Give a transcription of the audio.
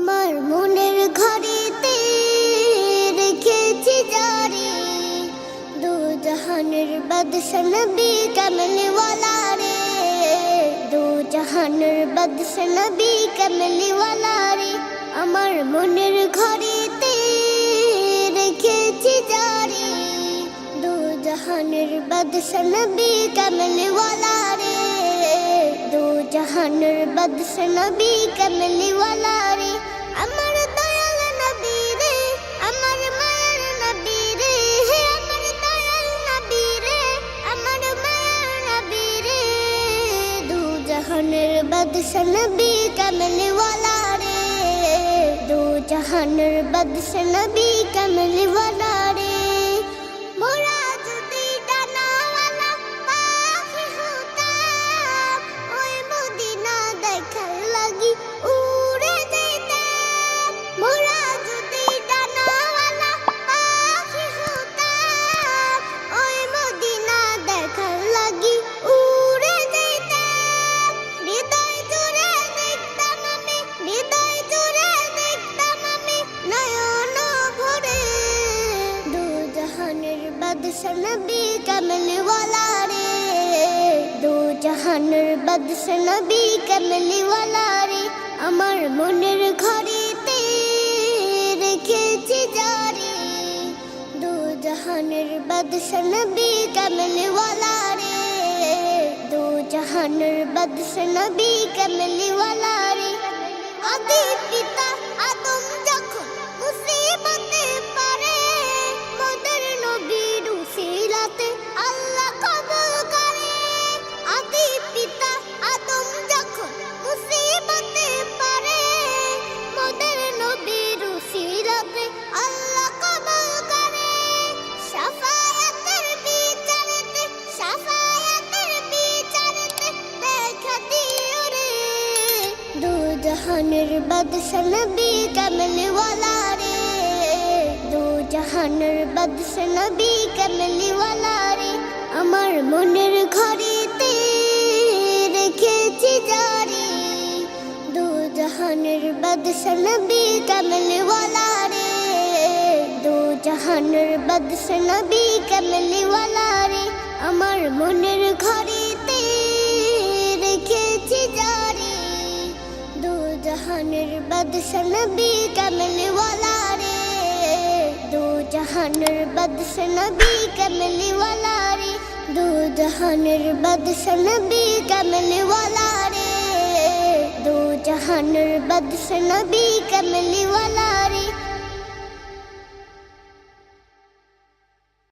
আমার মনের ঘরেতে রেখেছি জারি দু জাহানের বাদশা নবী কামলিওয়ালা রে, দু জাহানের বাদশা নবী কামলিওয়ালা রে। আমার মনের ঘরেতে রেখেছি জারি দু জাহানের বাদশা নবী কামলিওয়ালা রে, দু জাহানের বাদশা নবী কামলিওয়ালা রে। আমার দয়াল নবী রে, আমার মায়ার নবী রে, আমার দয়াল নবী রে, আমার মায়ার নবী রে, দু জাহানের বাদশা নবী কামলিওয়ালা রে, দু জাহানের বাদশা নবী কামলিওয়ালা রে। মোরা যদি ডানাওয়ালা পাখি হতাম, ওই মদিনা দেখার লাগি উড়ে যেতাম। মোরা যদি ডানাওয়ালা পাখি হতাম, ওই মদিনা দেখার লাগি উড়ে যেতাম। হৃদয় জুড়ে দেখতাম আমি, হৃদয় জুড়ে দেখতাম আমি নয়ন ভরে, দু জাহানের বাদশা নবী কামলিওয়ালা রে, দু জাহানের বাদশা নবী কামলিওয়ালা রে। আমার মনের ঘরেতে রেখেছি জারি দু জাহানের বাদশা নবী কামলিওয়ালা রে, দু জাহানের বাদশা নবী কামলিওয়ালা রে। আদি পিতা আদম যখন মুসিবতে পড়ে, মোদের নবীর উসিলাতে আল্লাহ কবুল করে। আদি পিতা আদম যখন মুসিবতে পড়ে, মোদের নবীর উসিলাতে আল্লাহ কবুল করে। শাফায়াতের বিচারেতে, শাফায়াতের বিচারেতে দেখা দিও রে, দু জাহানের বাদশা নবী কামলিওয়ালা রে, দু জাহানের বাদশা নবী কামলিওয়ালা রে। আমার মনের ঘরেতে রেখেছি জারি দু জাহানের বাদশা নবী কামলিওয়ালা রে, দু জাহানের বাদশা নবী কামলিওয়ালা রে। আমার মনের ঘরেতে রেখেছি জারি দু জাহানের বাদশা নবী কামলিওয়ালা রে, দু জাহানের বাদশা নবী কামলিওয়ালা রে, দু জাহানের বাদশা নবী কামলিওয়ালা রে, দু জাহানের বাদশা নবী কামলিওয়ালা।